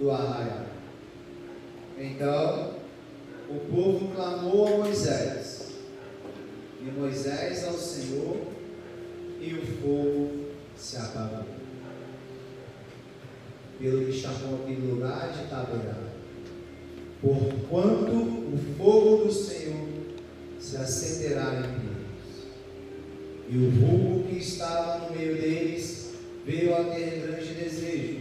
do arraial. Então, o povo clamou a Moisés, e Moisés ao Senhor, e o fogo se apagou. Pelo que chamou aquele lugar de Tabernáculo, porquanto o fogo do Senhor se acenderá em eles. E o vulgo que estava no meio deles veio a ter grande desejo,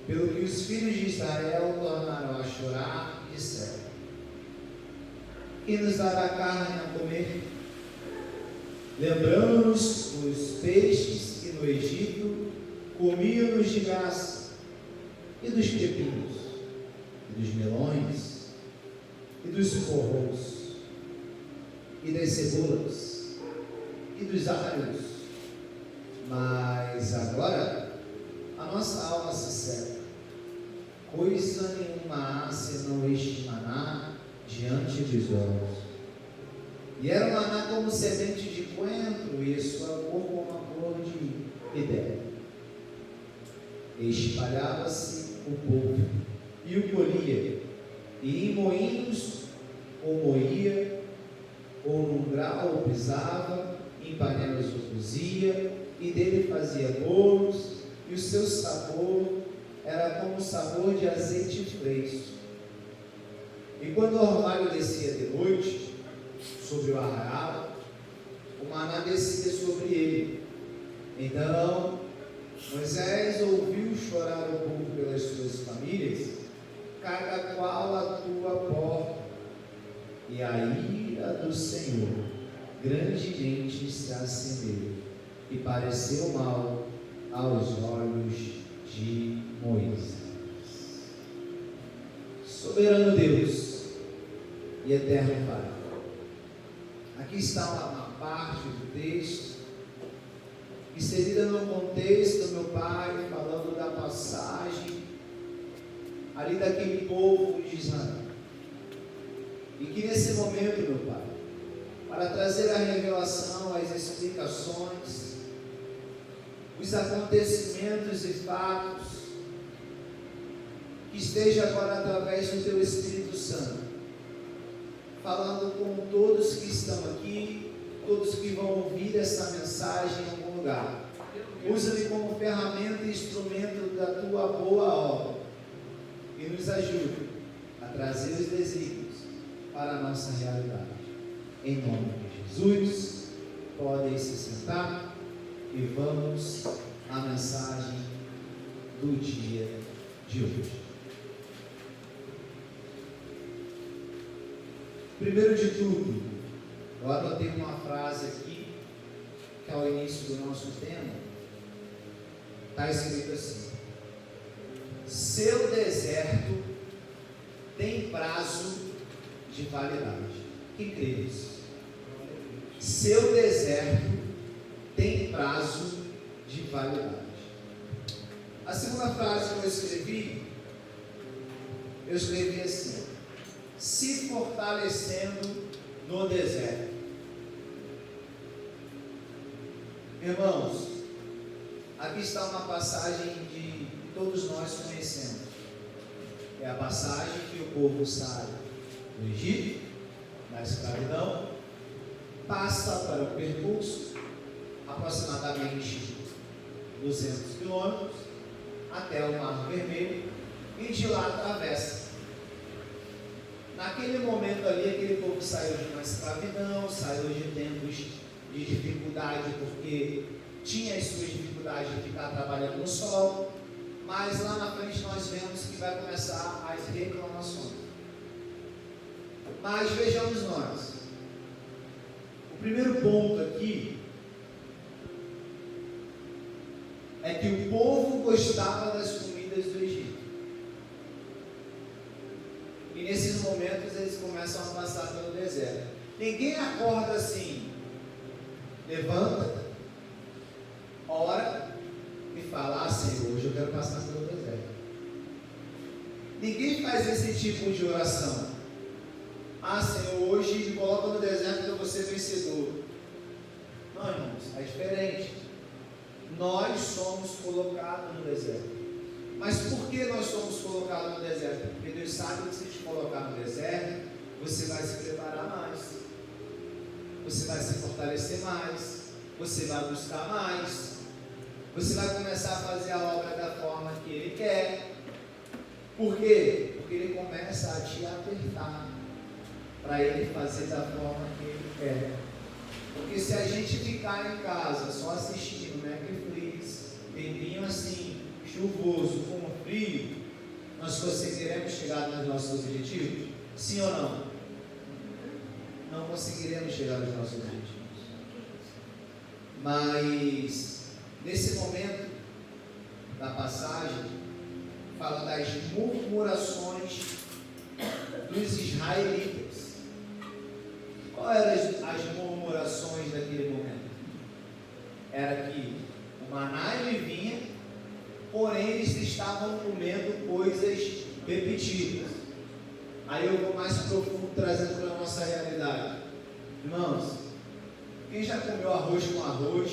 pelo que os filhos de Israel tornaram a chorar e disseram: quem nos dará carne a comer? Lembrando-nos dos peixes que no Egito comíamos de graça, e dos pepinos, e dos melões, e dos porros, e das cebolas, e dos alhos. Mas agora a nossa alma se seca, coisa nenhuma há senão este maná diante dos olhos. E era um maná como semente de coentro, e sua cor como a cor de ideia. Espalhava-se o povo, e o colhia, e em moinhos ou moía, ou num grau pisava, em panelas o cozia, e dele fazia bolos, e o seu sabor era como o sabor de azeite fresco. E quando o orvalho descia de noite sobre o arraial, o maná descia sobre ele. Então Moisés ouviu chorar o povo pelas suas famílias, cada qual à tua porta, e a ira do Senhor grandemente se acendeu, e pareceu mal aos olhos de Moisés. Soberano Deus e eterno Pai, aqui está uma parte do texto inserida no contexto, meu Pai, falando da passagem ali daquele povo de Israel. E que nesse momento, meu Pai, para trazer a revelação, as explicações, os acontecimentos e fatos, que esteja agora através do Teu Espírito Santo, falando com todos que estão aqui, todos que vão ouvir essa mensagem em algum lugar. Usa-me como ferramenta e instrumento da Tua boa obra, e nos ajude a trazer os desígnios para a nossa realidade. Em nome de Jesus, podem se sentar e vamos à mensagem do dia de hoje. Primeiro de tudo, eu anotei uma frase aqui, que é o início do nosso tema. Está escrito assim: seu deserto tem prazo de validade. Quem crê nisso? Seu deserto tem prazo de validade. A segunda frase que eu escrevi assim: se fortalecendo no deserto. Irmãos, aqui está uma passagem que todos nós conhecemos. É a passagem que o povo sai do Egito, da escravidão, passa para o percurso, aproximadamente 200 quilômetros, até o Mar Vermelho, e de lá atravessa. Naquele momento ali, aquele povo saiu de uma escravidão, saiu de tempos de dificuldade, porque tinha as suas dificuldades de ficar trabalhando no sol, mas lá na frente nós vemos que vai começar as reclamações. Mas vejamos nós, o primeiro ponto aqui é que o povo gostava das comidas do Egito. E nesses momentos eles começam a passar pelo deserto. Ninguém acorda assim, levanta, ora e fala: ah, Senhor, hoje eu quero passar pelo deserto. Ninguém faz esse tipo de oração. Ah, Senhor, hoje me coloca no deserto que eu vou ser vencedor. Não, irmãos, é diferente. Nós somos colocados no deserto. Mas por que nós somos colocados no deserto? Porque Deus sabe que se te colocar no deserto, você vai se preparar mais, você vai se fortalecer mais, você vai buscar mais, você vai começar a fazer a obra da forma que Ele quer. Por quê? Porque Ele começa a te apertar para Ele fazer da forma que Ele quer. Porque se a gente ficar em casa só assistindo Netflix, tempinho assim, chuvoso, com frio, nós conseguiremos chegar nos nossos objetivos? Sim ou não? Não conseguiremos chegar nos nossos objetivos. Mas nesse momento da passagem, fala das murmurações dos israelitas. Qual eram as murmurações daquele momento? Era que o maná ele vinha, porém eles estavam comendo coisas repetidas. Aí eu vou mais profundo, trazendo para a nossa realidade. Irmãos, quem já comeu arroz com arroz,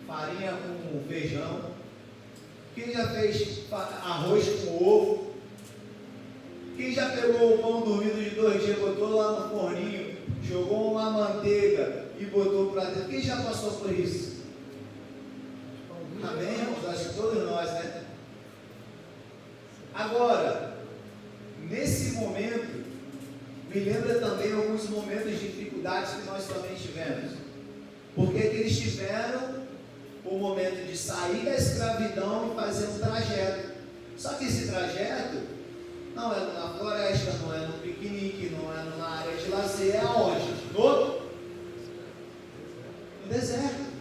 farinha com feijão? Quem já fez arroz com ovo? Quem já pegou o pão dormido de 2 dias, botou lá no forninho, jogou uma manteiga e botou para dentro? Quem já passou por isso? Amém, irmãos? Acho que todos nós, né? Agora, nesse momento, me lembra também alguns momentos de dificuldades que nós também tivemos. Porque que eles tiveram o momento de sair da escravidão e fazer um trajeto. Só que esse trajeto não é na floresta, não é no piquenique, não é na área de lazer, é aonde? No deserto.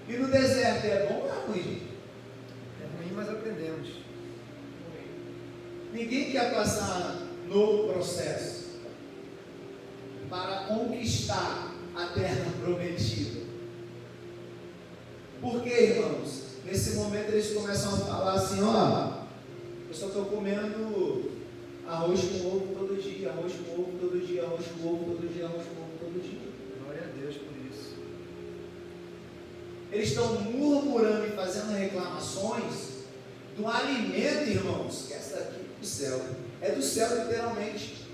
E no deserto é bom ou é ruim, gente? É ruim, mas aprendemos. Ninguém quer passar no processo para conquistar a terra prometida. Por que, irmãos? Nesse momento eles começam a falar assim, ó, eu só estou comendo arroz com ovo todo dia, arroz com ovo todo dia, arroz com ovo todo dia, arroz com ovo todo dia. Glória a Deus por isso. Eles estão murmurando e fazendo reclamações do alimento, irmãos, que essa daqui é do céu. É do céu, literalmente.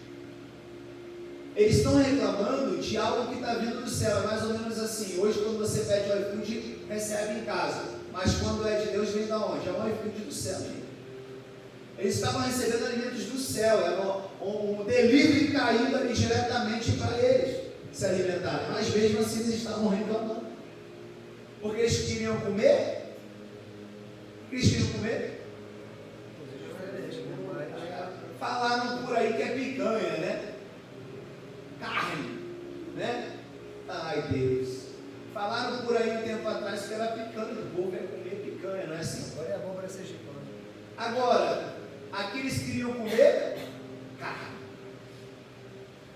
Eles estão reclamando de algo que está vindo do céu. É mais ou menos assim. Hoje, quando você pede o iFood, recebe em casa. Mas quando é de Deus, vem da onde? É um iFood do céu, gente. Eles estavam recebendo alimentos do céu. Era um delivery caído ali diretamente para eles se alimentarem. Mas mesmo assim, eles estavam reclamando. Porque eles queriam comer. O que eles queriam comer? Falaram por aí que é picanha, né? Carne, né? Ai, Deus. Falaram por aí um tempo atrás que era picanha. O povo ia comer picanha, não é assim? Agora é bom para ser gigante. Agora, aqui eles queriam comer carne.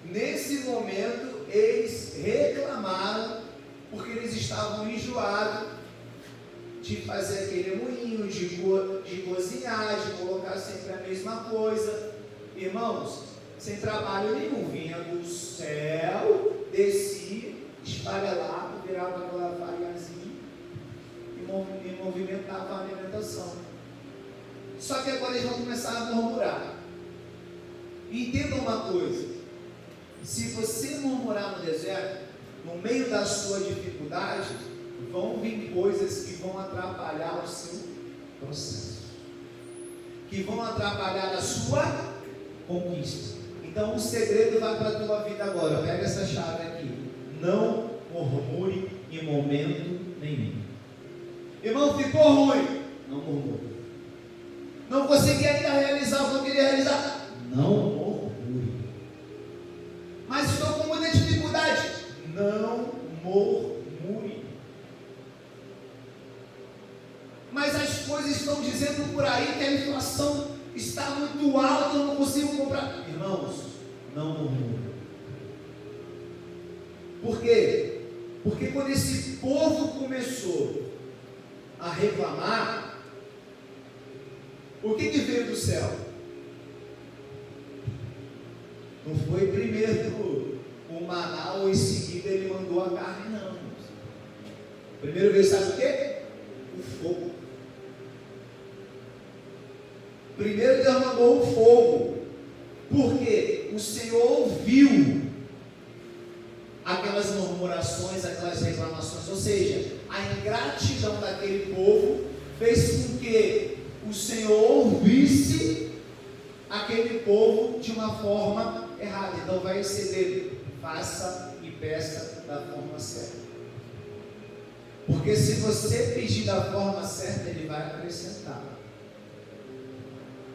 Nesse momento, eles reclamaram porque eles estavam enjoados de fazer aquele moinho, de cozinhar, de colocar sempre a mesma coisa. Irmãos, sem trabalho nenhum, vinha do céu, descia, esfarelava, virava aquela farinhazinha e movimentava a alimentação. Só que agora eles vão começar a murmurar. Entenda uma coisa: se você murmurar no deserto, no meio da sua dificuldade, vão vir coisas que vão atrapalhar o seu processo, que vão atrapalhar a sua conquista. Então o segredo vai para a tua vida agora. Pega essa chave aqui. Não murmure em momento nenhum. Irmão, ficou ruim? Não murmure. Não consegui ainda realizar o que eu queria realizar? Não murmure. Mas estou com muita dificuldade? Não murmure. Mas as coisas estão dizendo por aí que a inflação está muito alta, eu não consigo comprar. Irmãos, não murmure. Por quê? Porque quando esse povo começou a reclamar, o que veio do céu? Não foi primeiro o maná ou em seguida ele mandou a carne, não. Primeiro veio, sabe o quê? O fogo. Primeiro Deus mandou o fogo, porque o Senhor ouviu aquelas murmurações, aquelas reclamações, ou seja, a ingratidão daquele povo fez com que o Senhor ouvisse aquele povo de uma forma errada. Então vai exceder, faça e peça da forma certa, porque se você pedir da forma certa, Ele vai acrescentar.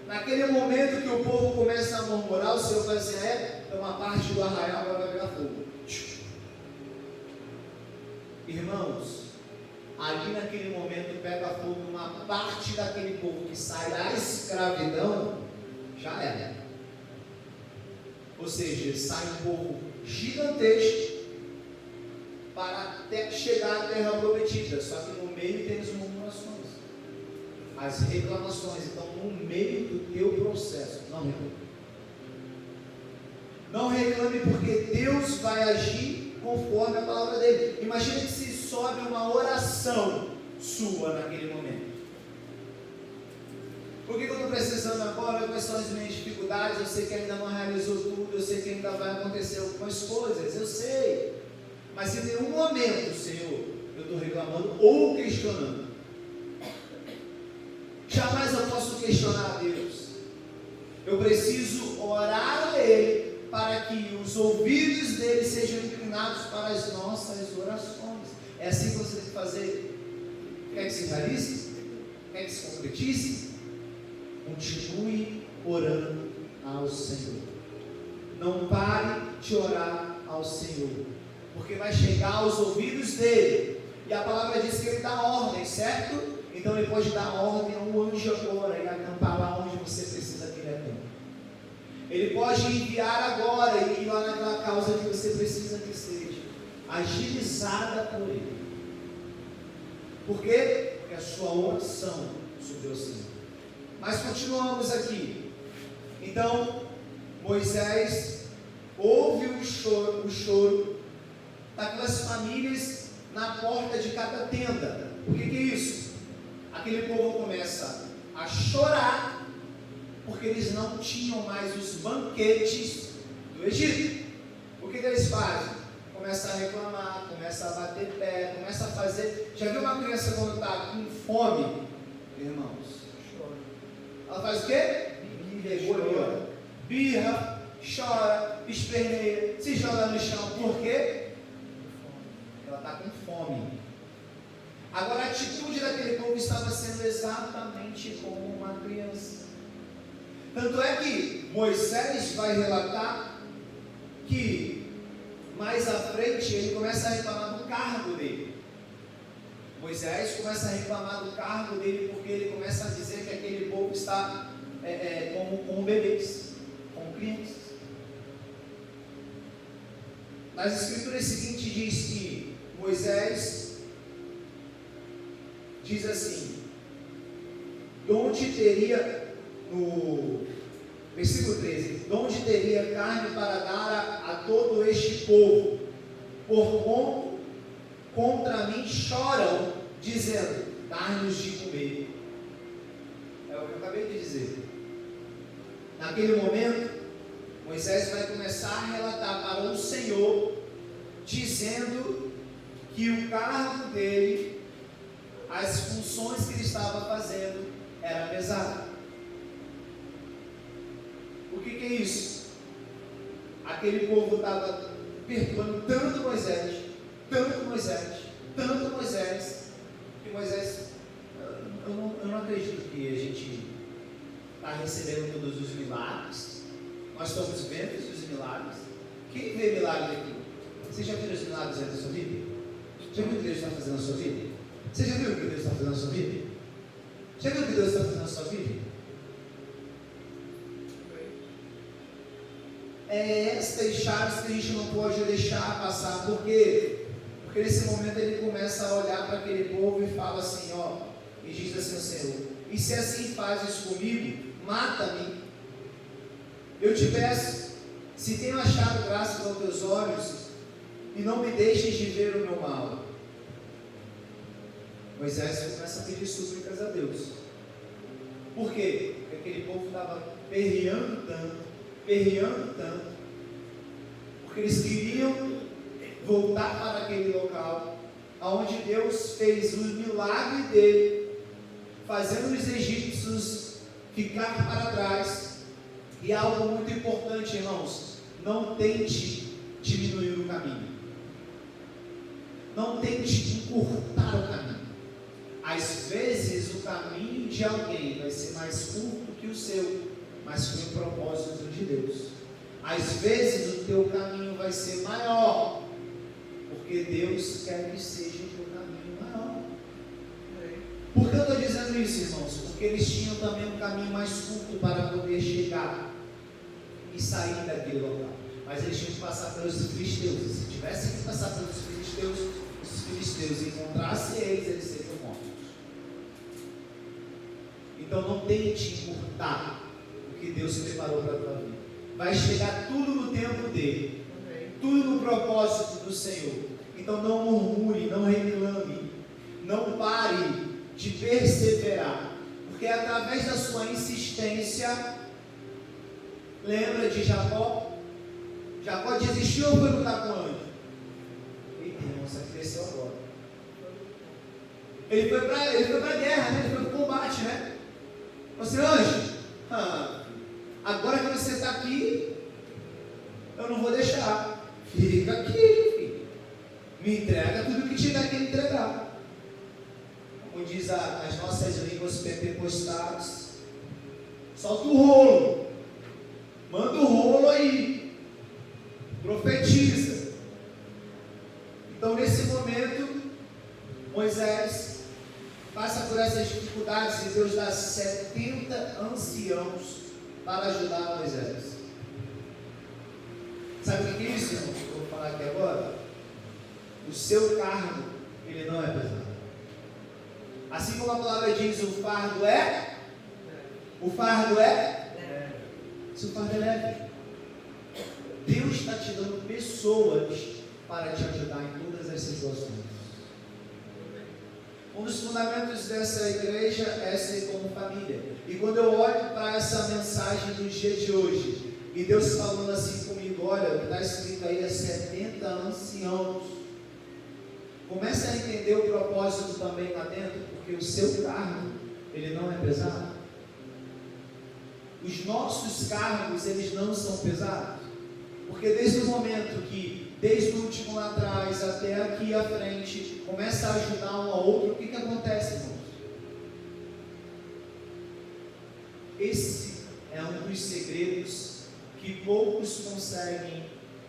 Naquele momento que o povo começa a murmurar, o Senhor vai dizer: então a parte do arraial vai pegar fogo. Irmãos, ali naquele momento pega fogo uma parte daquele povo que sai da escravidão, já era. Ou seja, sai um povo gigantesco para até chegar à terra prometida, só que no meio tem as murmurações, as reclamações. Então no meio do teu processo, não reclame. Não reclame, porque Deus vai agir conforme a palavra dele. Imagina que se sobe uma oração sua naquele momento. O que eu estou precisando agora? Quais são as minhas dificuldades? Eu sei que ainda não realizou tudo, eu sei que ainda vai acontecer algumas coisas, eu sei. Mas em nenhum momento, Senhor, eu estou reclamando ou questionando. Jamais eu posso questionar a Deus. Eu preciso orar a Ele, para que os ouvidos dele sejam inclinados para as nossas orações. É assim que você tem que fazer. Quer que se realize? Quer que se concretize? Continue orando ao Senhor. Não pare de orar ao Senhor, porque vai chegar aos ouvidos dele. E a palavra diz que ele dá ordem, certo? Então ele pode dar ordem a um anjo agora e acampar lá onde você precisa que ele acampe. Ele pode enviar agora e ir lá naquela causa que você precisa que seja agilizada por ele. Por quê? Porque a sua oração subiu ao Senhor. Mas continuamos aqui. Então Moisés ouve o choro daquelas famílias na porta de cada tenda. O que é isso? Aquele povo começa a chorar, porque eles não tinham mais os banquetes do Egito. O que eles fazem? Começa a reclamar, começa a bater pé, começa a fazer. Já viu uma criança quando está com fome, irmãos? Ela faz o quê? Birra, chora, esperneia, se joga no chão. Por quê? Ela está com fome. Agora a atitude daquele povo estava sendo exatamente como uma criança. Tanto é que Moisés vai relatar que mais à frente ele começa a reclamar do cargo dele. Moisés começa a reclamar do cargo dele, porque ele começa a dizer que aquele povo está como bebês, como crianças. Nas escrituras seguintes diz que Moisés diz assim: onde teria, no versículo 13, onde teria carne para dar a todo este povo, porquanto contra mim choram, dizendo: dá-nos de comer. É o que eu acabei de dizer. Naquele momento, Moisés vai começar a relatar para o Senhor, dizendo que o cargo dele, as funções que ele estava fazendo, era pesado. O que é isso? Aquele povo estava perdoando tanto Moisés, que Moisés, eu não acredito que a gente está recebendo todos os milagres. Nós estamos vendo os milagres. Quem vê milagre aqui? Você já viu os milagres aí da sua vida? Já viu o que Deus está fazendo na sua vida? Você já viu o que Deus está fazendo na sua vida? Já viu o que Deus está fazendo na sua vida? É estas chaves que a gente não pode deixar passar. Por quê? Porque nesse momento ele começa a olhar para aquele povo e fala assim, e diz assim ao Senhor: e se assim fazes comigo, mata-me. Eu te peço, se tenho achado graças aos teus olhos, e não me deixes de ver o meu mal. Moisés começa a pedir súplicas a Deus. Por quê? Porque aquele povo estava perreando tanto, porque eles queriam voltar para aquele local, onde Deus fez o milagre dele, fazendo os egípcios ficar para trás. E algo muito importante, irmãos, não tente diminuir o caminho, não tente encurtar o caminho. Às vezes o caminho de alguém vai ser mais curto que o seu, mas foi um propósito de Deus. Às vezes o teu caminho vai ser maior, porque Deus quer que seja o teu caminho maior. Por que eu estou dizendo isso, irmãos? Porque eles tinham também um caminho mais curto para poder chegar e sair daquele local. Mas eles tinham que passar pelos filisteus. E se tivessem que passar pelos filisteus, os filisteus encontrassem eles seriam mortos. Então não tente encurtar o que Deus preparou para a tua vida. Vai chegar tudo no tempo dele, tudo no propósito do Senhor. Então não murmure, não reclame, não pare de perseverar, porque através da sua insistência, lembra de Jacó? Jacó desistiu ou foi lutar com o anjo? Eita, irmão, você cresceu agora. Ele foi para a guerra, né? Ele foi para o combate, né? Você, anjo, agora que você está aqui, eu não vou deixar. Fica aqui, filho. Me entrega tudo que tiver que entregar. Como diz as nossas línguas pentecostais, solta o rolo, manda o rolo aí, profetiza. Então nesse momento, Moisés passa por essas dificuldades e Deus dá 70 anciãos para ajudar Moisés. Sabe o que é isso, irmão? Eu vou falar aqui agora. O seu cargo, ele não é pesado. Assim como a palavra diz, o fardo é? O fardo é? Se o fardo é leve. Deus está te dando pessoas para te ajudar em todas as situações. Um dos fundamentos dessa igreja é ser como família. E quando eu olho para essa mensagem do dia de hoje, e Deus falando assim comigo, olha, o que está escrito aí é 70 anciãos. Comece a entender o propósito também lá dentro, porque o seu cargo, ele não é pesado. Os nossos cargos, eles não são pesados. Porque desde o momento que, desde o último lá atrás até aqui à frente, começa a ajudar um ao outro, o que acontece, irmãos? Esse é um dos segredos que poucos conseguem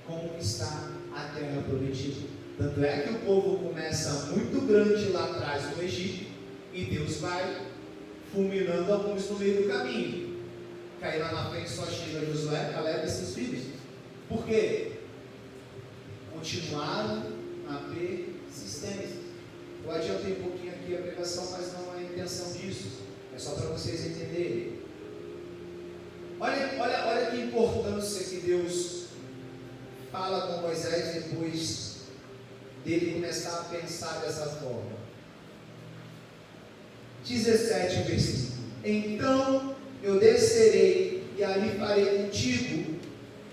conquistar a terra prometida. Tanto é que o povo começa muito grande lá atrás no Egito, e Deus vai fulminando alguns no meio do caminho. Cair lá na frente só chega Josué, Caleb e seus filhos. Por quê? Continuaram na persistência. Eu adiantei um pouquinho aqui a pregação, mas não é a intenção disso. É só para vocês entenderem. Olha que importância que Deus fala com Moisés depois dele começar a pensar dessa forma. 17 versículo. Então eu descerei e ali farei contigo,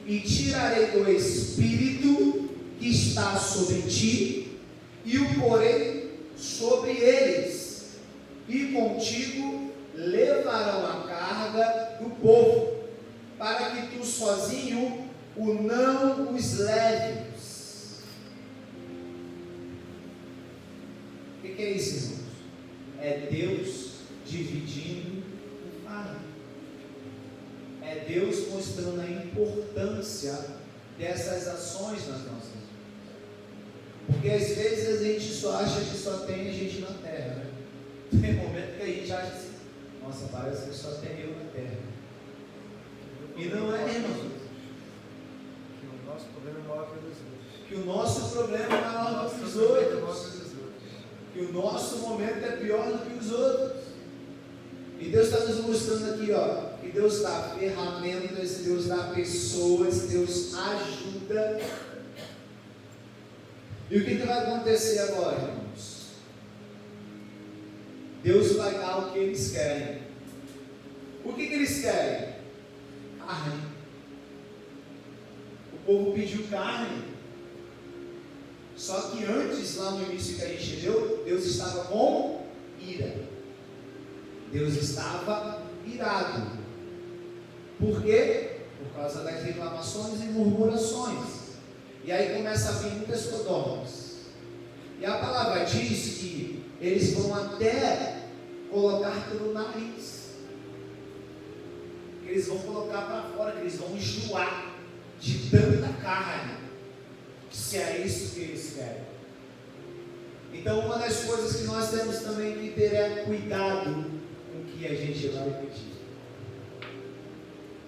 e tirarei do espírito que está sobre ti, e o porei sobre eles, e contigo levarão a carga do povo, para que tu sozinho o não os leves. O que é isso, irmãos? É Deus dividindo o fardo. É Deus mostrando a importância dessas ações nas nossas vidas. Porque às vezes a gente só acha que só tem a gente na terra, né? Tem momento que a gente acha assim, nossa, parece que só tem eu na terra. E não é, irmão. Que o nosso problema é maior que o dos outros. Que o nosso problema é maior do que os outros. Que o nosso momento é pior do que os outros. E Deus está nos mostrando aqui, ó, que Deus dá ferramentas, Deus dá pessoas, Deus ajuda. E o que vai acontecer agora, irmãos? Deus vai dar o que eles querem. O que eles querem? Carne. O povo pediu carne. Só que antes, lá no início que a gente leu, Deus estava com ira. Deus estava irado. Por quê? Por causa das reclamações e murmurações. E aí começa a vir muitas codornas. E a palavra diz que eles vão até colocar pelo nariz. Eles vão colocar para fora, que eles vão enjoar de tanta carne. Se é isso que eles querem. Então, uma das coisas que nós temos também que ter é cuidado com o que a gente vai pedir.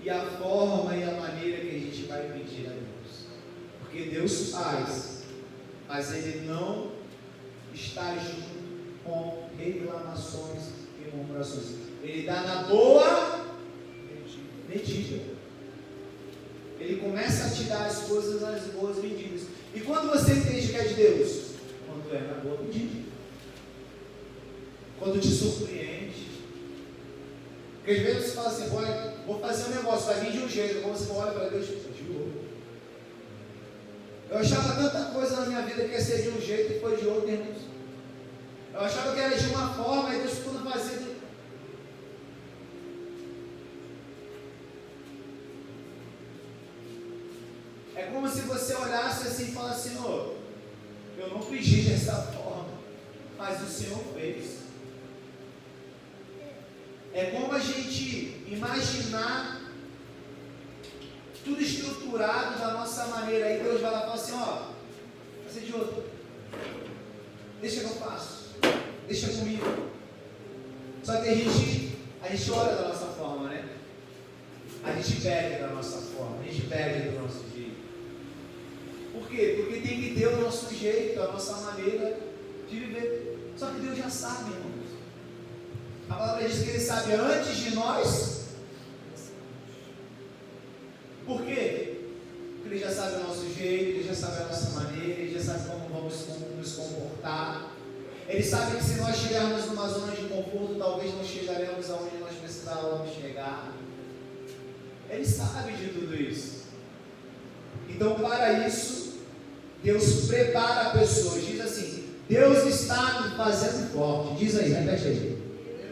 E a forma e a maneira que a gente vai pedir a Deus. Porque Deus faz, mas Ele não está junto com reclamações e murmurações. Ele dá na boa medida. Ele começa a te dar as coisas nas boas medidas. E quando você entende que é de Deus? Quando é na boa medida. Quando te surpreende. Porque às vezes você fala assim, vou fazer um negócio, vai vir de um jeito. Quando você olha para Deus, de outro. Eu achava tanta coisa na minha vida que ia ser de um jeito e foi de outro, irmãos. Eu achava que era de uma forma e Deus tudo fazia de... É como se você olhasse assim e falasse, Senhor, eu não pedi dessa forma, mas o Senhor fez. É como a gente imaginar tudo estruturado da nossa maneira. Aí Deus vai lá e fala assim, vai ser de outro. Deixa que eu faço. Deixa comigo. Só que a gente olha da nossa forma, né? A gente pede da nossa forma, a gente pede do nosso jeito. Por quê? Porque tem que ter o nosso jeito, a nossa maneira de viver. Só que Deus já sabe, irmãos. A palavra diz que Ele sabe antes de nós. Por quê? Porque Ele já sabe o nosso jeito, Ele já sabe a nossa maneira, Ele já sabe como vamos nos comportar. Ele sabe que se nós estivermos numa zona de conforto, talvez não chegaremos aonde nós precisávamos chegar. Ele sabe de tudo isso. Então, para isso, Deus prepara a pessoa. Diz assim, Deus está me fazendo forte. Diz aí, repete aí.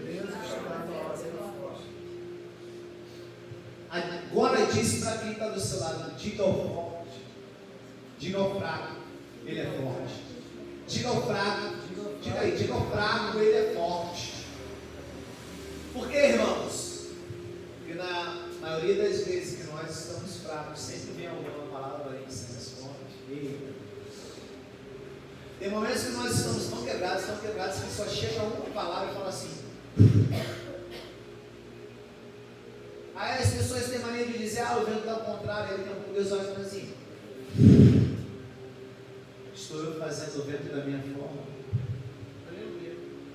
Deus está me fazendo forte. Agora diz para quem está do seu lado, diga ao forte, diga ao fraco, ele é forte. Diga ao fraco, diga ao fraco, ele é forte. Por quê, irmãos? Porque na maioria das vezes que nós estamos fracos, sempre vem alguma palavra aí que se responde. Eita. Tem momentos que nós estamos tão quebrados, que só chega uma palavra e fala assim. Aí as pessoas têm mania de dizer, o vento está ao contrário, aí tem Deus olha e fala assim. Estou eu fazendo o vento da minha forma?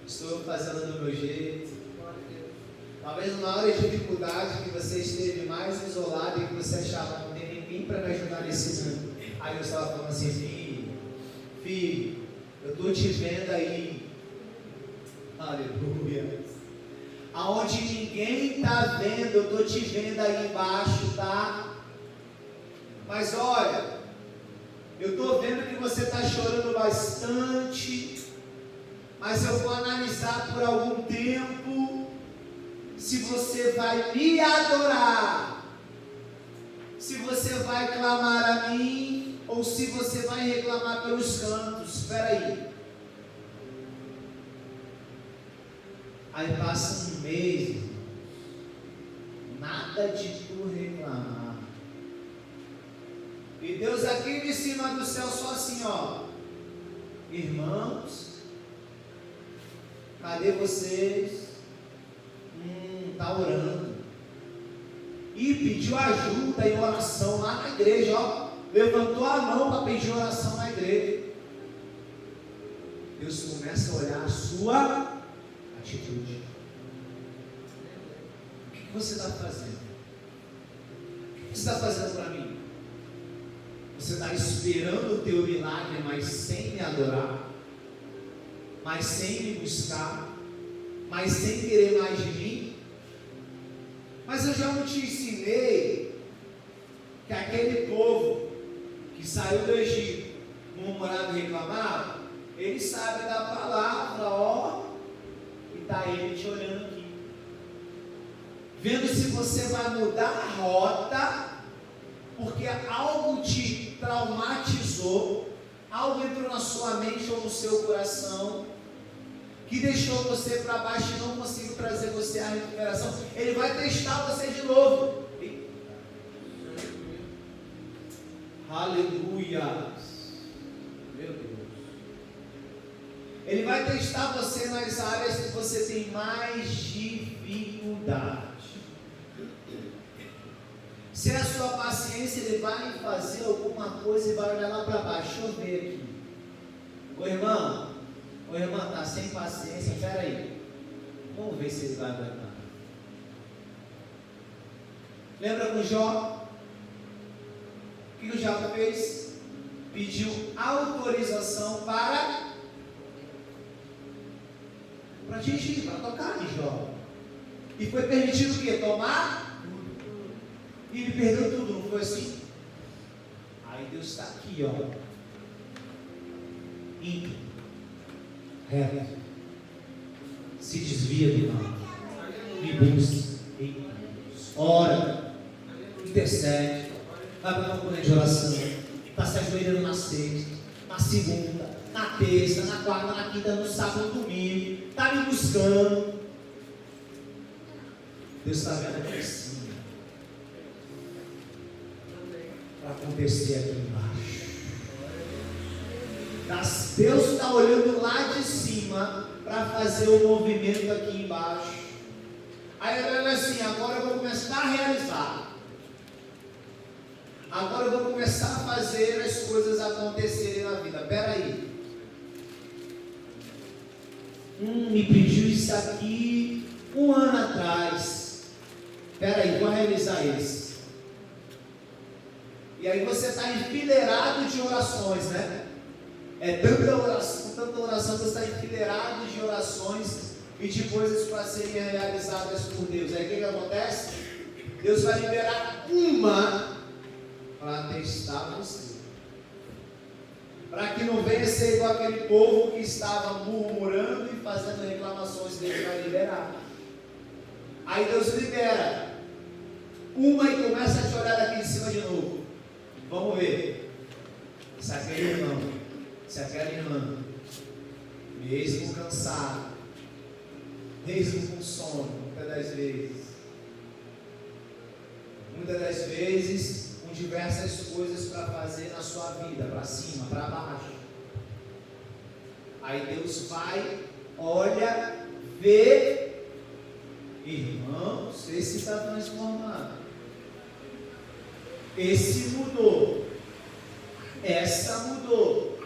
Estou eu fazendo do meu jeito? Talvez na hora de dificuldade que você esteve mais isolado e que você achava que não tem ninguém para me ajudar nesse mundo. Aí Deus estava falando assim, filho, eu estou te vendo aí. Aleluia. Aonde ninguém está vendo, eu estou te vendo aí embaixo, tá? Mas olha, eu estou vendo que você está chorando bastante, mas eu vou analisar por algum tempo se você vai me adorar, se você vai clamar a mim, ou se você vai reclamar pelos cantos. Espera aí. Aí passa um mês, nada de tu reclamar. E Deus aqui de cima do céu só assim, irmãos, cadê vocês? Está orando. E pediu ajuda e oração lá na igreja, levantou a mão para pedir oração na igreja. Deus começa a olhar a sua atitude. O que você está fazendo? O que você está fazendo para mim? Você está esperando o teu milagre, mas sem me adorar, mas sem me buscar, mas sem querer mais de mim? eu já não te ensinei que aquele povo que saiu do Egito, murmurava e reclamava, ele sabe da palavra, ó, e está ele te olhando aqui, vendo se você vai mudar a rota, porque algo te traumatizou, algo entrou na sua mente ou no seu coração, que deixou você para baixo e não conseguiu trazer você à recuperação. Ele vai testar você de novo. Aleluia. Meu Deus. Ele vai testar você nas áreas que você tem mais dificuldade. Se é a sua paciência, ele vai fazer alguma coisa e vai olhar lá para baixo. Deixa eu ver aqui. Ô irmã, está sem paciência, espera aí. Vamos ver se ele vai aguentar. Lembra com Jó? O que o Jó fez? Pediu autorização para dirigir, para tocar em Jó. E foi permitido o quê? Tomar? E ele perdeu tudo, não foi assim? Aí Deus está aqui, ó. Ímpio, reto, se desvia do mal, me busca, ora, intercede, vai para uma corrente de oração, está se ajoelhando na sexta, na segunda, na terça, na quarta, na quinta, no sábado, no domingo, está me buscando. Deus está vendo aqui em cima, para acontecer aqui embaixo. Deus está olhando lá de cima para fazer o movimento aqui embaixo. Aí ele olha assim: agora eu vou começar a realizar. Agora eu vou começar a fazer as coisas acontecerem na vida. Espera aí. Me pediu isso aqui 1 ano atrás. Espera aí, vou realizar isso. E aí você está enfileirado de orações, né? É tanta oração, você está enfileirado de orações e de coisas para serem realizadas por Deus. Aí o que acontece? Deus vai liberar uma para testar você, para que não venha ser igual aquele povo que estava murmurando e fazendo reclamações. Deus vai liberar. Aí Deus libera uma e começa a te olhar daqui de cima de novo. Vamos ver se aquele irmão, se aquela irmã, mesmo cansado, mesmo com sono, muitas das vezes com diversas coisas para fazer na sua vida, para cima, para baixo, aí Deus vai, olha, vê, irmãos, esse está transformado, esse mudou, essa mudou.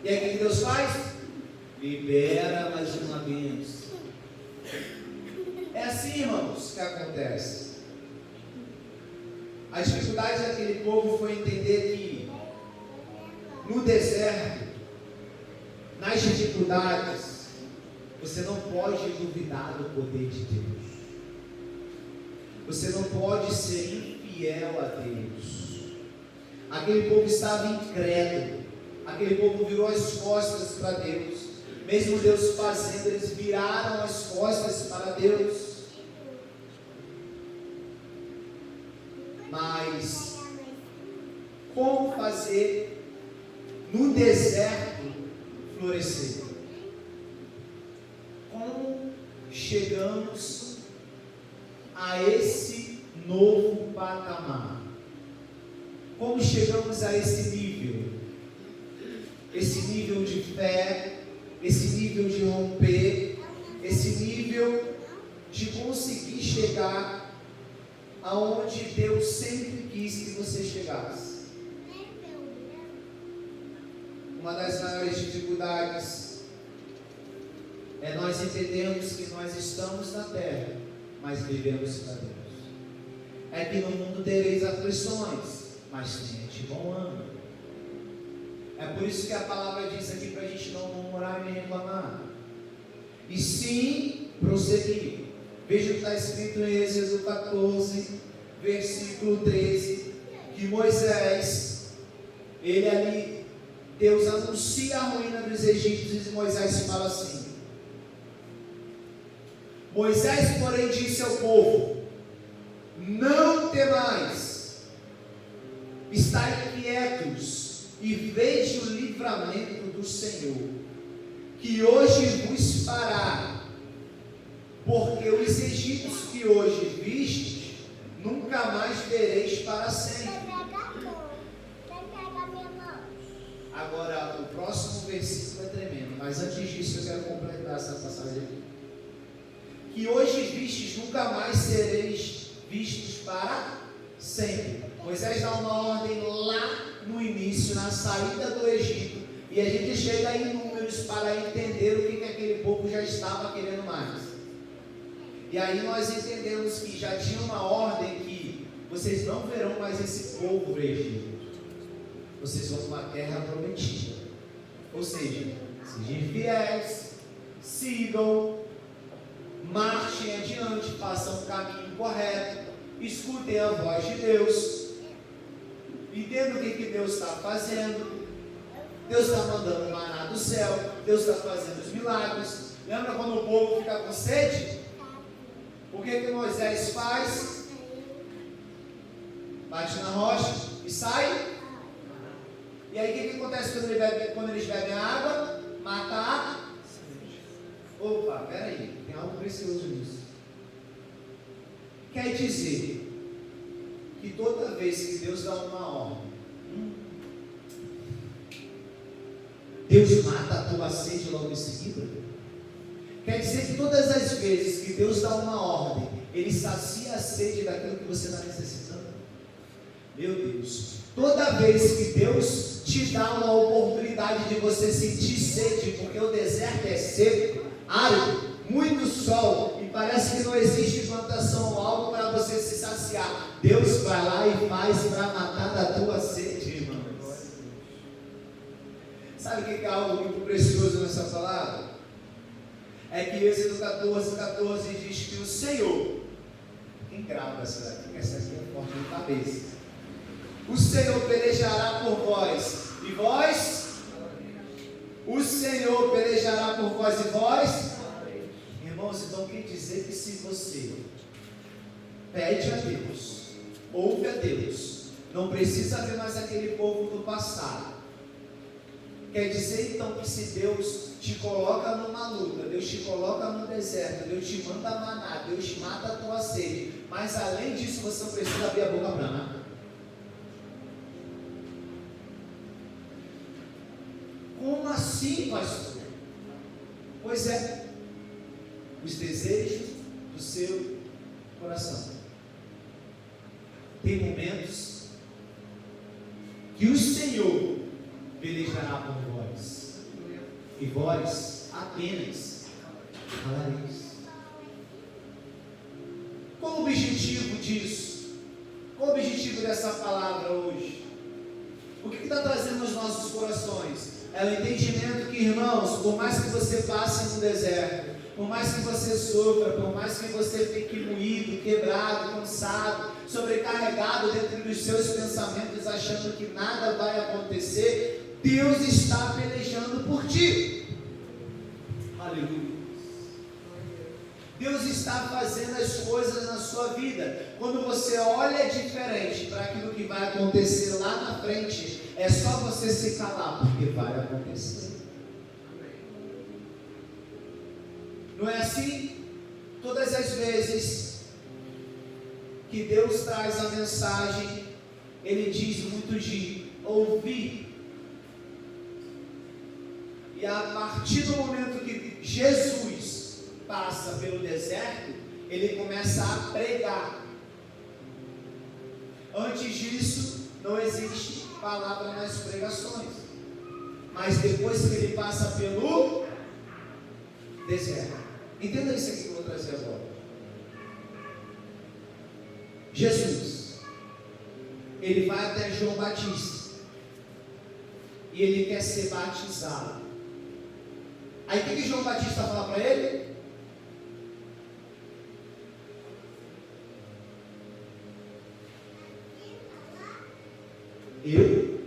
E aí o que Deus faz? Libera mais uma bênção. É assim, irmãos, que acontece. A dificuldade daquele povo foi entender que no deserto, nas dificuldades, você não pode duvidar do poder de Deus. Você não pode ser infiel a Deus. Aquele povo estava incrédulo. Aquele povo virou as costas para Deus. Mesmo Deus fazendo, eles viraram as costas para Deus. Mas como fazer no deserto florescer? Como chegamos a esse novo patamar? Como chegamos a esse nível? Esse nível de fé, esse nível de romper, esse nível de conseguir chegar aonde Deus sempre quis que você chegasse. Uma das maiores dificuldades é nós entendermos que nós estamos na terra, mas vivemos para Deus. É que no mundo tereis aflições, mas tenha de bom ânimo. É por isso que a palavra diz aqui para a gente não murmurar nem reclamar, e sim prosseguir. Veja o que está escrito em Êxodo 14, versículo 13, que Moisés, ele ali, Deus anuncia a ruína dos egípcios e Moisés fala assim: Moisés, porém, disse ao povo: não temais, estai quietos e veja o livramento do Senhor, que hoje vos fará, porque os egípcios que hoje vistes, nunca mais vereis para sempre. Agora, o próximo versículo é tremendo, mas antes disso eu quero completar essa passagem aqui. Que hoje vistes, nunca mais sereis vistos para sempre. Moisés dá uma ordem lá no início, na saída do Egito, e a gente chega em Números para entender o que aquele povo já estava querendo mais. E aí nós entendemos que já tinha uma ordem que vocês não verão mais esse povo no Egito. Vocês vão para uma terra prometida. Ou seja, sejam fiéis, sigam, marchem adiante, façam o caminho correto, escutem a voz de Deus, entendam o que Deus está fazendo. Deus está mandando maná do céu, Deus está fazendo os milagres. Lembra quando o povo fica com sede? O que Moisés faz? Bate na rocha e sai. E aí o que acontece quando eles bebem a água? Mata a sede. Opa, peraí, tem algo precioso nisso. Quer dizer que toda vez que Deus dá uma ordem, Deus mata a tua sede logo em seguida? Quer dizer que todas as vezes que Deus dá uma ordem, Ele sacia a sede daquilo que você está necessitando? Meu Deus, toda vez que Deus te dá uma oportunidade de você sentir sede, porque o deserto é seco, árido, muito sol, e parece que não existe plantação ou algo para você se saciar, Deus vai lá e faz para matar da tua sede, irmãos. Sabe o que é algo muito precioso nessa palavra? É que Êxodo 14 diz que o Senhor, quem grava essa daqui? Essa aqui é forte de cabeça. O Senhor pelejará por vós, e vós? O Senhor pelejará por vós, e vós? Irmãos, então quer dizer que se você pede a Deus, ouve a Deus, não precisa ver mais aquele povo do passado. Quer dizer então que se Deus te coloca numa luta, Deus te coloca no deserto, Deus te manda maná, Deus mata a tua sede, mas além disso você não precisa abrir a boca para nada. Como assim, pastor? Pois é, os desejos do seu coração. Tem momentos que o Senhor pelejará por vós, e vós apenas falareis. Qual o objetivo disso? Qual o objetivo dessa palavra hoje? O que está trazendo nos nossos corações? É o entendimento que, irmãos, por mais que você passe no deserto, por mais que você sofra, por mais que você fique moído, quebrado, cansado, sobrecarregado dentro dos seus pensamentos, achando que nada vai acontecer, Deus está pelejando por ti. Aleluia. Deus está fazendo as coisas na sua vida. Quando você olha diferente para aquilo que vai acontecer lá na frente, é só você se calar, porque vai acontecer. Não é assim? Todas as vezes que Deus traz a mensagem, Ele diz muito de ouvir. E a partir do momento que Jesus passa pelo deserto, Ele começa a pregar. Antes disso, não existe palavra nas pregações. Mas depois que Ele passa pelo deserto, entenda isso aqui que eu vou trazer agora. Jesus, Ele vai até João Batista e Ele quer ser batizado. Aí o que João Batista fala para ele? Eu?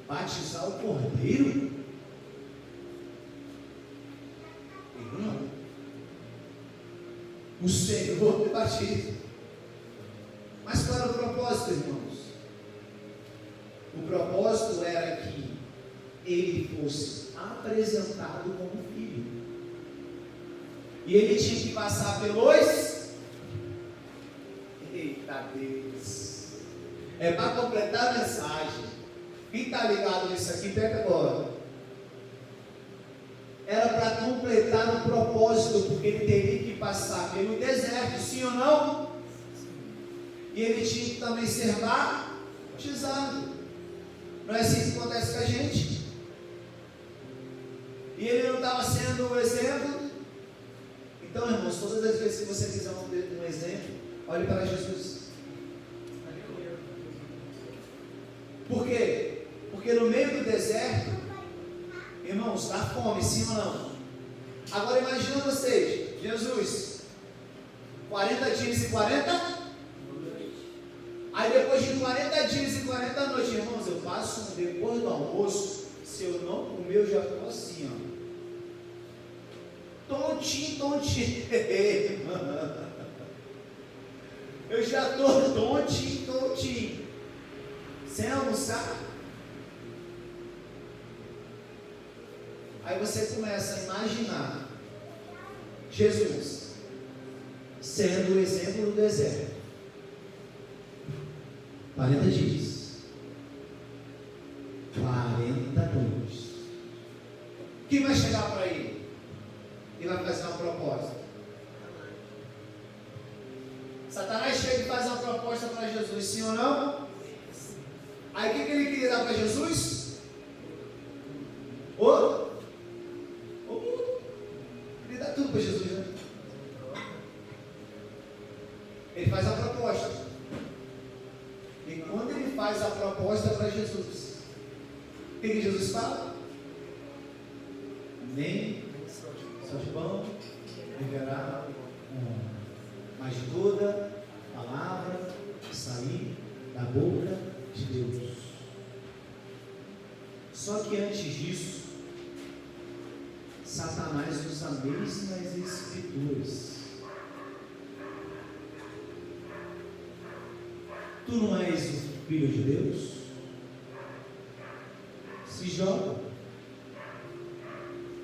Batizar o cordeiro? Eu não. O Senhor me batiza. Mas qual era o propósito, irmãos? O propósito era que ele fosse apresentado como filho. E ele tinha que passar pelos... Eita Deus! É para completar a mensagem. Quem está ligado nisso aqui, pega agora. Era para completar o propósito, porque ele teria que passar pelo deserto, sim ou não? E ele tinha que também ser batizado. Não é assim que acontece com a gente? E ele não estava sendo o exemplo. Então, irmãos, todas as vezes que você quiser um exemplo, olhe para Jesus. Por quê? Porque no meio do deserto, irmãos, dá fome, sim ou não? Agora imagina vocês, Jesus, 40 dias e 40? Aí depois de 40 dias e 40 noites, irmãos, eu passo depois do almoço, se eu não comer, eu já estou assim, ó. Tontinho. Eu já estou tontinho. Sem almoçar. Aí você começa a imaginar Jesus sendo o exemplo do deserto. 40 dias. 40 noites. Quem vai chegar para ele? E vai fazer uma proposta. Satanás chega e faz uma proposta para Jesus, sim ou não? Aí o que ele queria dar para Jesus? O mundo. Ele dá tudo para Jesus, né? Ele faz a proposta. E quando ele faz a proposta para Jesus, o que Jesus fala? Nem só de pão viverá mas toda palavra que sair da boca de Deus. Só que antes disso, Satanás usa as mesmas escrituras. Tu não és o filho de Deus? Se joga.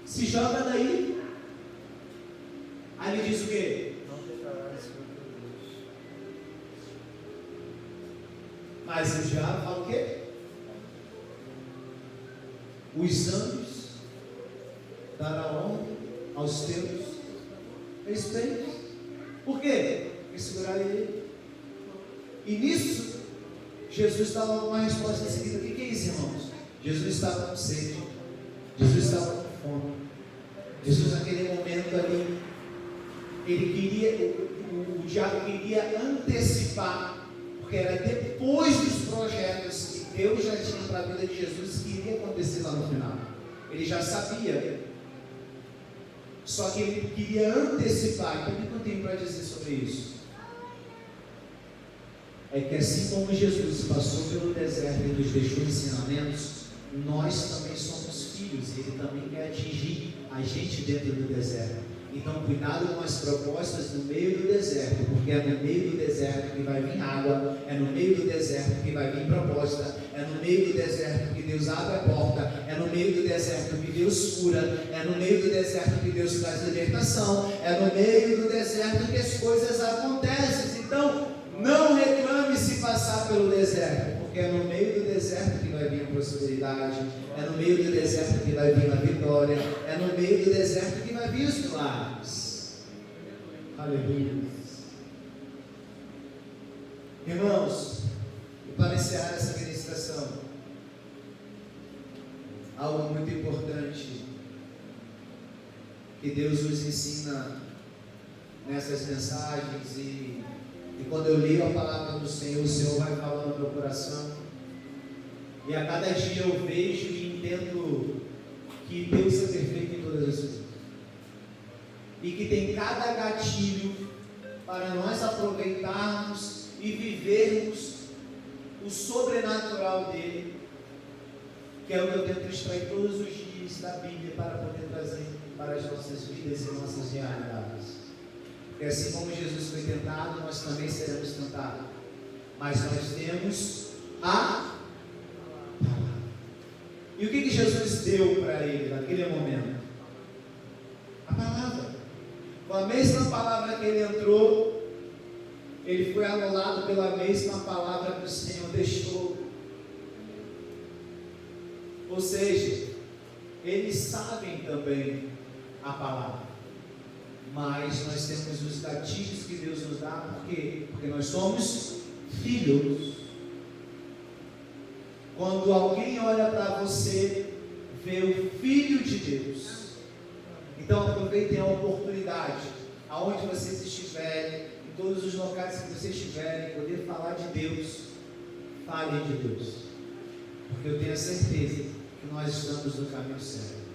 Se joga daí. Aí ele diz o quê? Mas o diabo fala o quê? Os anjos darão aos teus respeitos. Por quê? Porque segurar ele. E nisso, Jesus estava com uma resposta seguida. O que é isso, irmãos? Jesus estava com sede. Jesus estava com fome. Jesus, naquele momento ali, ele queria, o diabo queria antecipar, porque era depois dos projetos que Deus já tinha para a vida de Jesus que iria acontecer lá no final. Ele já sabia. Só que ele queria antecipar. Então, o que eu tenho para dizer sobre isso? É que assim como Jesus passou pelo deserto e nos deixou ensinamentos, nós também somos filhos. Ele também quer atingir a gente dentro do deserto. Então, cuidado com as propostas no meio do deserto, porque é no meio do deserto que vai vir água, é no meio do deserto que vai vir proposta, é no meio do deserto que Deus abre a porta, é no meio do deserto que Deus cura, é no meio do deserto que Deus traz libertação, é no meio do deserto que as coisas acontecem. Então, não reclame se passar pelo deserto, porque é no meio do deserto que vai vir a prosperidade, é no meio do deserto que vai vir a vitória, é no meio do deserto que vai vir os milagres. Aleluia. Irmãos, e para encerrar essa ministração, algo muito importante que Deus nos ensina nessas mensagens, e quando eu leio a palavra do Senhor, o Senhor vai falando no meu coração, e a cada dia eu vejo e entendo que Deus é perfeito em todas as coisas, e que tem cada gatilho para nós aproveitarmos e vivermos o sobrenatural dele, que é o que eu tento extrair todos os dias da Bíblia para poder trazer para as nossas vidas e nossas realidades. Porque assim como Jesus foi tentado, nós também seremos tentados. Mas nós temos a palavra. E o que Jesus deu para ele naquele momento? A palavra. Com a mesma palavra que ele entrou, ele foi anulado pela mesma palavra que o Senhor deixou. Ou seja, eles sabem também a palavra, mas nós temos os gatilhos que Deus nos dá. Por quê? Porque nós somos filhos. Quando alguém olha para você, vê o Filho de Deus. Então aproveitem a oportunidade, aonde vocês estiverem, em todos os locais que vocês estiverem, poder falar de Deus. Falem de Deus, porque eu tenho a certeza que nós estamos no caminho certo.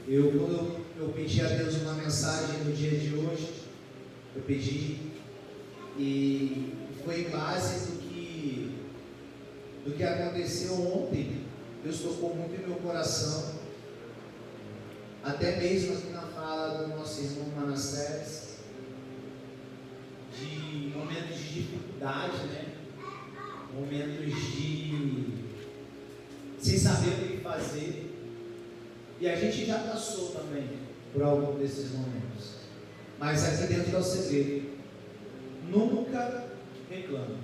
Quando eu pedi a Deus uma mensagem no dia de hoje, eu pedi, e foi em base do que aconteceu ontem. Deus tocou muito em meu coração, até mesmo aqui na fala do nosso irmão Manassés, de momentos de dificuldade, né? Momentos de sem saber o que fazer. E a gente já passou também por algum desses momentos. Mas aqui dentro é o segredo: nunca reclame,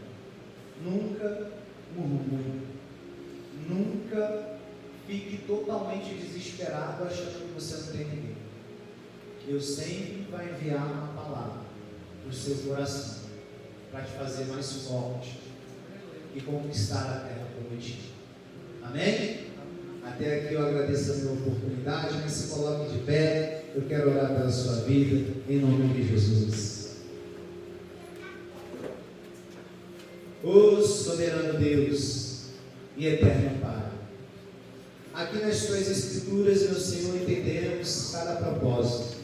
nunca murmure, nunca fique totalmente desesperado achando que você não tem ninguém. Deus sempre vai enviar uma palavra para o seu coração, para te fazer mais forte e conquistar a terra prometida. Amém? Até aqui eu agradeço a minha oportunidade, mas se coloque de pé. Eu quero orar pela sua vida, em nome de Jesus. Ó soberano Deus e eterno Pai, aqui nas tuas escrituras, meu Senhor, entendemos cada propósito.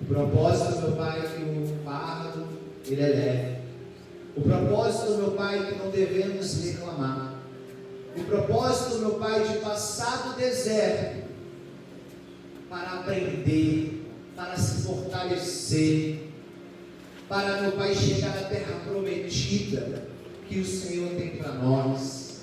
O propósito, meu Pai, que o fardo ele é leve. O propósito, meu Pai, que não devemos reclamar. O propósito, meu Pai, de passar do deserto para aprender, para se fortalecer, para, meu Pai, chegar à terra prometida que o Senhor tem para nós.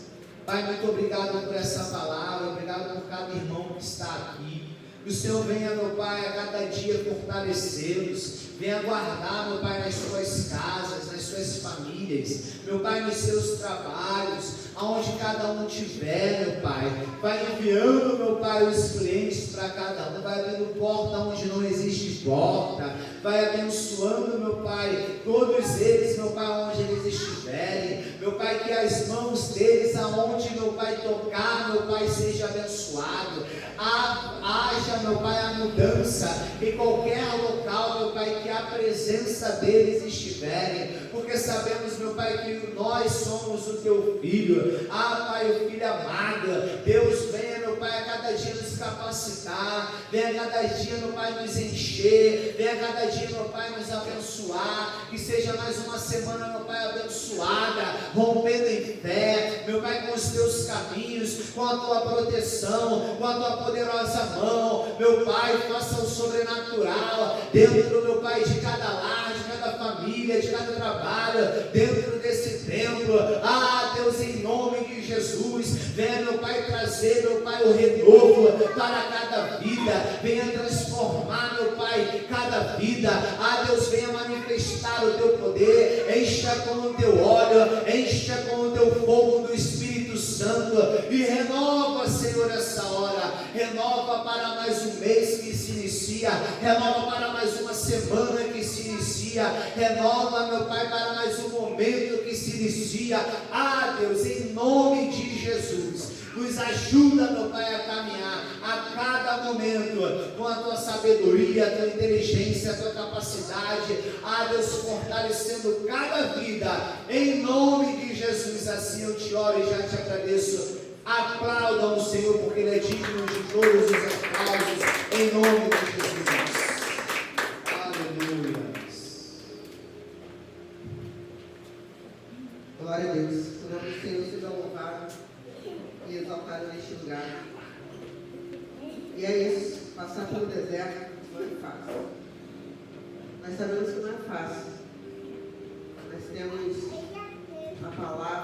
Pai, muito obrigado por essa palavra, obrigado por cada irmão que está aqui. Que o Senhor venha, meu Pai, a cada dia fortalecê-los, venha guardar, meu Pai, nas suas casas, nas suas famílias, meu Pai, nos seus trabalhos, aonde cada um estiver, meu Pai. Vai enviando, meu Pai, os clientes para cada um, vai abrindo porta onde não existe porta, vai abençoando, meu Pai, todos eles, meu Pai, onde eles estiverem, meu Pai, que as mãos deles, aonde, meu Pai, tocar, meu Pai, seja abençoado. Haja, meu Pai, a mudança em qualquer local, meu Pai, que a presença deles estiverem, porque sabemos, meu Pai, que nós somos o teu filho. Pai, o filho amado. Deus, venha, meu Pai, a cada dia nos capacitar, venha a cada dia, meu Pai, nos encher, venha a cada dia, meu Pai, nos abençoar, que seja mais uma semana, meu Pai, abençoada, rompendo em fé, meu Pai, com os teus caminhos, com a tua proteção, com a tua poderosa mão, meu Pai, faça o sobrenatural dentro, meuPai, de cada lar, de cada família, de cada trabalho, dentro desse templo. Deus, em nome de Jesus, venha, meu Pai, trazer, meu Pai, o renovo para cada vida, venha transformar, meu Pai, cada vida. Deus, venha manifestar o teu poder, encha com o teu óleo, encha com o teu fogo do Espírito Santo e renova, Senhor, essa hora, renova para mais um mês que se inicia, renova para mais uma semana que se inicia, renova, meu Pai, para mais um momento que se inicia. Deus, em nome de Jesus, nos ajuda, meu Pai, a caminhar a cada momento com a tua sabedoria, a tua inteligência, a tua capacidade. Deus, fortalecendo cada vida, em nome de Jesus. Assim eu te oro e já te agradeço. Aplaudam o Senhor, porque Ele é digno de todos os aplausos, em nome de Jesus. Aleluia. Glória a Deus. O nome do Senhor seja louvado e exaltado neste lugar. E é isso. Passar pelo deserto não é fácil. Nós sabemos que não é fácil. Nós temos a palavra.